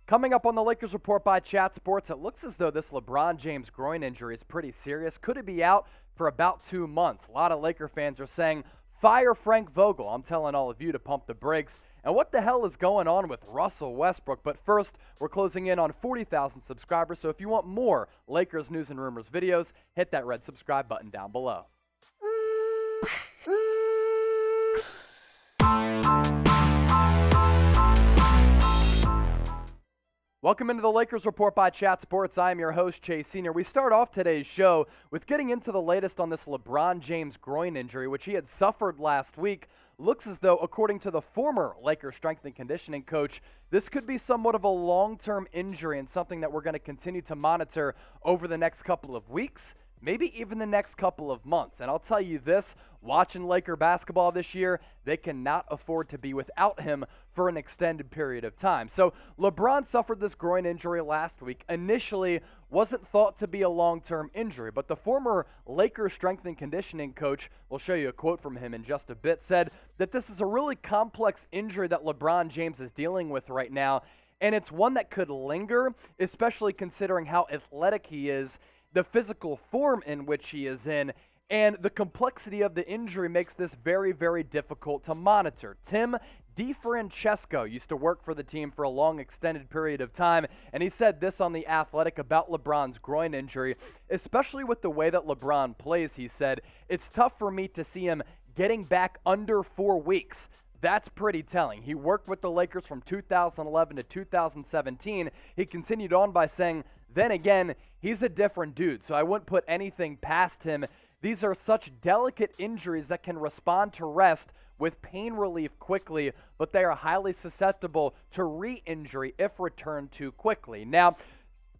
Coming up on the Lakers Report by Chat Sports, it looks as though this LeBron James groin injury is pretty serious. Could it be out for about 2 months? A lot of Laker fans are saying, fire Frank Vogel. I'm telling all of you to pump the brakes. And what the hell is going on with Russell Westbrook? But first, we're closing in on 40,000 subscribers, so if you want more Lakers news and rumors videos, hit that red subscribe button down below. Welcome into the Lakers Report by Chat Sports. I am your host, Chase Sr. We start off today's show with getting into the latest on this LeBron James groin injury, which he had suffered last week. Looks as though, according to the former Lakers strength and conditioning coach, this could be somewhat of a long-term injury and something that we're going to continue to monitor over the next couple of weeks, maybe even the next couple of months. And I'll tell you this, watching Laker basketball this year, they cannot afford to be without him for an extended period of time. So LeBron suffered this groin injury last week. Initially, wasn't thought to be a long-term injury, but the former Lakers strength and conditioning coach, we'll show you a quote from him in just a bit, said that this is a really complex injury that LeBron James is dealing with right now, and it's one that could linger, especially considering how athletic he is, the physical form in which he is in, and the complexity of the injury makes this very, very difficult to monitor. Tim DeFrancesco used to work for the team for a long extended period of time, and he said this on The Athletic about LeBron's groin injury, especially with the way that LeBron plays. He said, "It's tough for me to see him getting back under 4 weeks. That's pretty telling. He worked with the Lakers from 2011 to 2017. He continued on by saying, then again, he's a different dude, so I wouldn't put anything past him. These are such delicate injuries that can respond to rest with pain relief quickly, but they are highly susceptible to re-injury if returned too quickly." Now,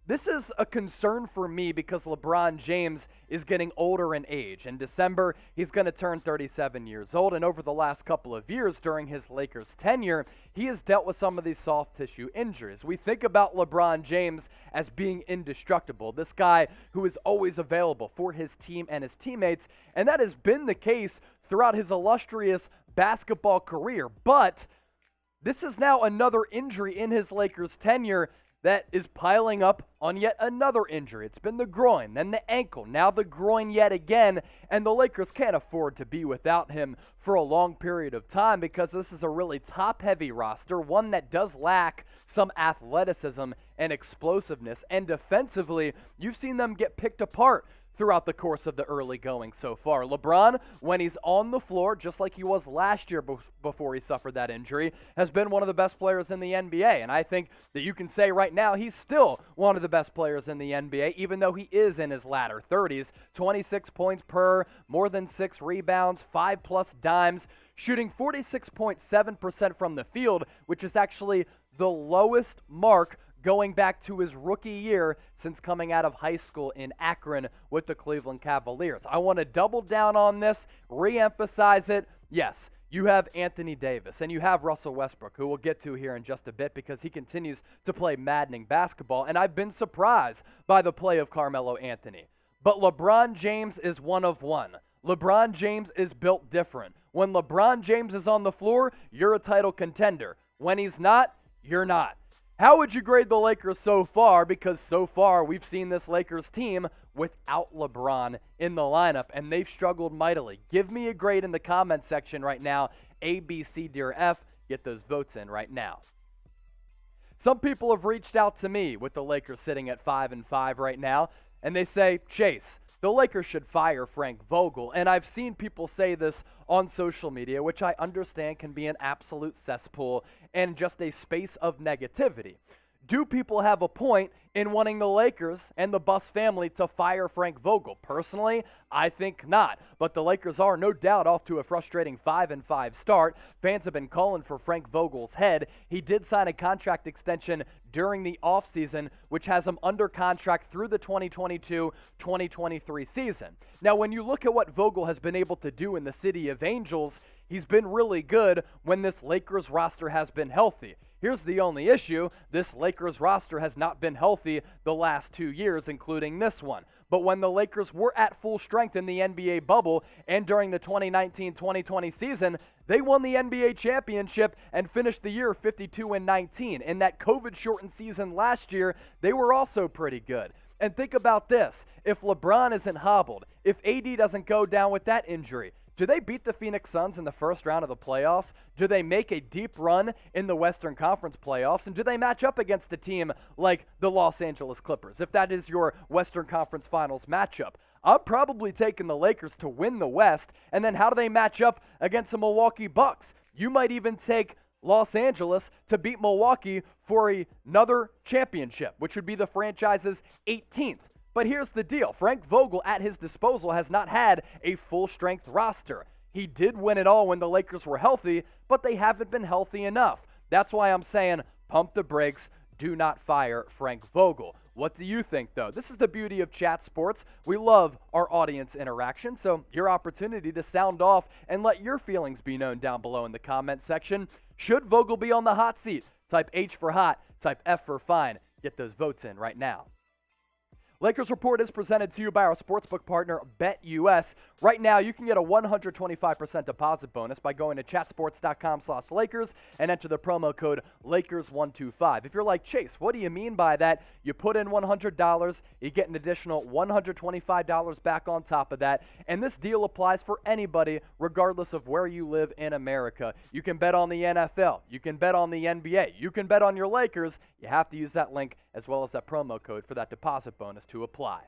this is a concern for me because LeBron James is getting older in age. In December, he's going to turn 37 years old, and over the last couple of years during his Lakers tenure, he has dealt with some of these soft tissue injuries. We think about LeBron James as being indestructible, this guy who is always available for his team and his teammates, and that has been the case throughout his illustrious basketball career. But this is now another injury in his Lakers tenure that is piling up on yet another injury. It's been the groin, then the ankle, now the groin yet again, and the Lakers can't afford to be without him for a long period of time because this is a really top-heavy roster, one that does lack some athleticism and explosiveness, and defensively, you've seen them get picked apart throughout the course of the early going so far. LeBron, when he's on the floor, just like he was last year before he suffered that injury, has been one of the best players in the NBA. And I think that you can say right now he's still one of the best players in the NBA, even though he is in his latter 30s. 26 points per, more than 6 rebounds, 5+ dimes, shooting 46.7% from the field, which is actually the lowest mark going back to his rookie year since coming out of high school in Akron with the Cleveland Cavaliers. I want to double down on this, re-emphasize it. Yes, you have Anthony Davis and you have Russell Westbrook, who we'll get to here in just a bit because he continues to play maddening basketball, and I've been surprised by the play of Carmelo Anthony. But LeBron James is one of one. LeBron James is built different. When LeBron James is on the floor, you're a title contender. When he's not, you're not. How would you grade the Lakers so far? Because so far we've seen this Lakers team without LeBron in the lineup, and they've struggled mightily. Give me a grade in the comments section right now. A, B, C, D, or F. Get those votes in right now. Some people have reached out to me with the Lakers sitting at 5-5 right now, and they say, Chase, the Lakers should fire Frank Vogel. And I've seen people say this on social media, which I understand can be an absolute cesspool and just a space of negativity. Do people have a point in wanting the Lakers and the Buss family to fire Frank Vogel? Personally, I think not. But the Lakers are no doubt off to a frustrating 5-5 start. Fans have been calling for Frank Vogel's head. He did sign a contract extension during the offseason, which has him under contract through the 2022-2023 season. Now, when you look at what Vogel has been able to do in the City of Angels, he's been really good when this Lakers roster has been healthy. Here's the only issue. This Lakers roster has not been healthy the last 2 years, including this one. But when the Lakers were at full strength in the NBA bubble and during the 2019-2020 season, they won the NBA championship and finished the year 52-19. In that COVID-shortened season last year, they were also pretty good. And think about this. If LeBron isn't hobbled, if AD doesn't go down with that injury, do they beat the Phoenix Suns in the first round of the playoffs? Do they make a deep run in the Western Conference playoffs? And do they match up against a team like the Los Angeles Clippers, if that is your Western Conference Finals matchup? I'm probably taking the Lakers to win the West. And then how do they match up against the Milwaukee Bucks? You might even take Los Angeles to beat Milwaukee for another championship, which would be the franchise's 18th. But here's the deal. Frank Vogel, at his disposal, has not had a full-strength roster. He did win it all when the Lakers were healthy, but they haven't been healthy enough. That's why I'm saying pump the brakes, do not fire Frank Vogel. What do you think, though? This is the beauty of Chat Sports. We love our audience interaction, so your opportunity to sound off and let your feelings be known down below in the comment section. Should Vogel be on the hot seat? Type H for hot, type F for fine. Get those votes in right now. Lakers Report is presented to you by our sportsbook partner, BetUS. Right now, you can get a 125% deposit bonus by going to chatsports.com/Lakers and enter the promo code Lakers125. If you're like, Chase, what do you mean by that? You put in $100, you get an additional $125 back on top of that, and this deal applies for anybody, regardless of where you live in America. You can bet on the NFL, you can bet on the NBA, you can bet on your Lakers. You have to use that link as well as that promo code for that deposit bonus to apply.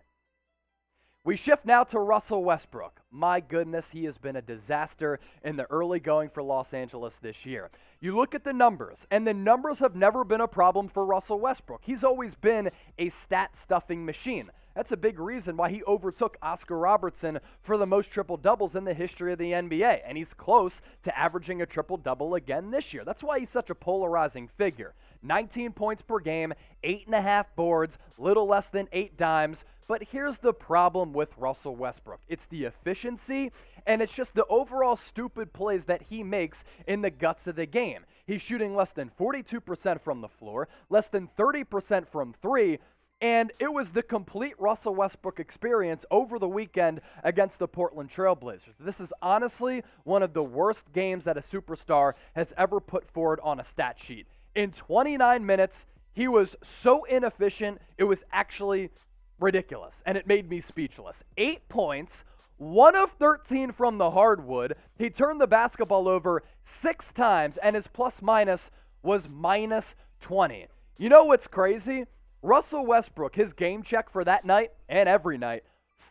We shift now to Russell Westbrook. My goodness, he has been a disaster in the early going for Los Angeles this year. You look at the numbers, and the numbers have never been a problem for Russell Westbrook. He's always been a stat-stuffing machine. That's a big reason why he overtook Oscar Robertson for the most triple-doubles in the history of the NBA, and he's close to averaging a triple-double again this year. That's why he's such a polarizing figure. 19 points per game, 8.5 boards, little less than 8 dimes. But here's the problem with Russell Westbrook. It's the efficiency, and it's just the overall stupid plays that he makes in the guts of the game. He's shooting less than 42% from the floor, less than 30% from three, and it was the complete Russell Westbrook experience over the weekend against the Portland Trail Blazers. This is honestly one of the worst games that a superstar has ever put forward on a stat sheet. In 29 minutes, he was so inefficient, it was actually ridiculous, and it made me speechless. 8 points, 1 of 13 from the hardwood. He turned the basketball over 6 times, and his plus-minus was minus 20. You know what's crazy? Russell Westbrook, his game check for that night and every night,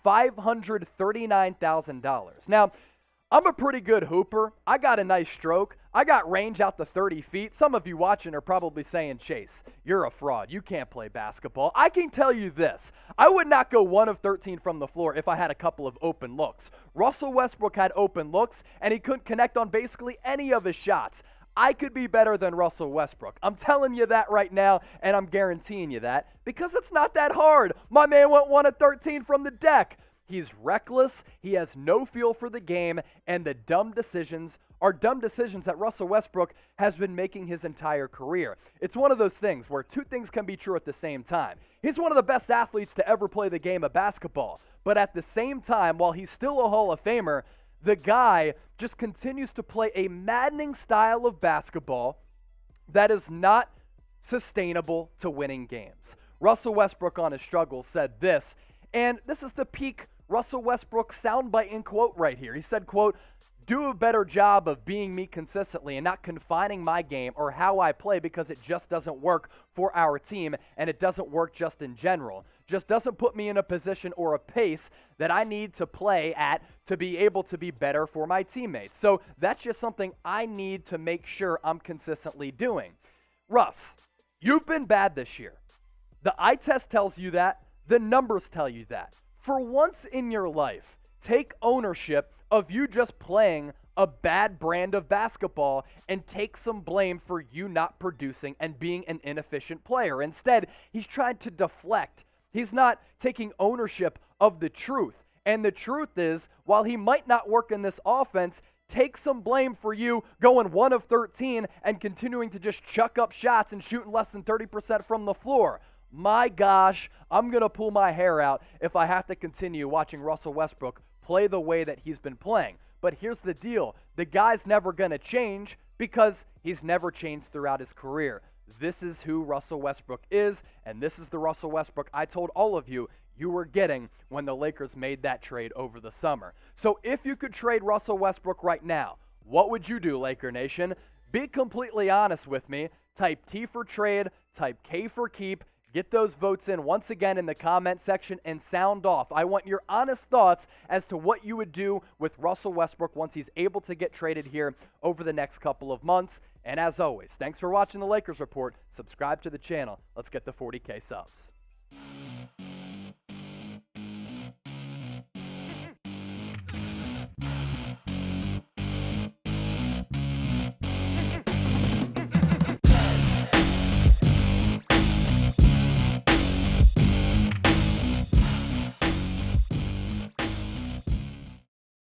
$539,000. Now, I'm a pretty good hooper. I got a nice stroke. I got range out to 30 feet. Some of you watching are probably saying, Chase, you're a fraud. You can't play basketball. I can tell you this. I would not go 1 of 13 from the floor if I had a couple of open looks. Russell Westbrook had open looks, and he couldn't connect on basically any of his shots. I could be better than Russell Westbrook. I'm telling you that right now, and I'm guaranteeing you that because it's not that hard. My man went 1 of 13 from the deck. He's reckless, he has no feel for the game, and the dumb decisions are dumb decisions that Russell Westbrook has been making his entire career. It's one of those things where two things can be true at the same time. He's one of the best athletes to ever play the game of basketball, but at the same time, while he's still a Hall of Famer, the guy just continues to play a maddening style of basketball that is not sustainable to winning games. Russell Westbrook on his struggles said this, and this is the peak Russell Westbrook soundbite in quote right here. He said, quote, "Do a better job of being me consistently and not confining my game or how I play because it just doesn't work for our team and it doesn't work just in general. Just doesn't put me in a position or a pace that I need to play at to be able to be better for my teammates. So that's just something I need to make sure I'm consistently doing." Russ, you've been bad this year. The eye test tells you that. The numbers tell you that. For once in your life, take ownership of you just playing a bad brand of basketball and take some blame for you not producing and being an inefficient player. Instead, he's trying to deflect. He's not taking ownership of the truth. And the truth is, while he might not work in this offense, take some blame for you going 1 of 13 and continuing to just chuck up shots and shooting less than 30% from the floor. My gosh, I'm going to pull my hair out if I have to continue watching Russell Westbrook play the way that he's been playing. But here's the deal. The guy's never going to change because he's never changed throughout his career. This is who Russell Westbrook is, and this is the Russell Westbrook I told all of you were getting when the Lakers made that trade over the summer. So if you could trade Russell Westbrook right now, what would you do, Laker Nation? Be completely honest with me. Type T for trade, type K for keep. Get those votes in once again in the comment section and sound off. I want your honest thoughts as to what you would do with Russell Westbrook once he's able to get traded here over the next couple of months. And as always, thanks for watching the Lakers Report. Subscribe to the channel. Let's get the 40K subs.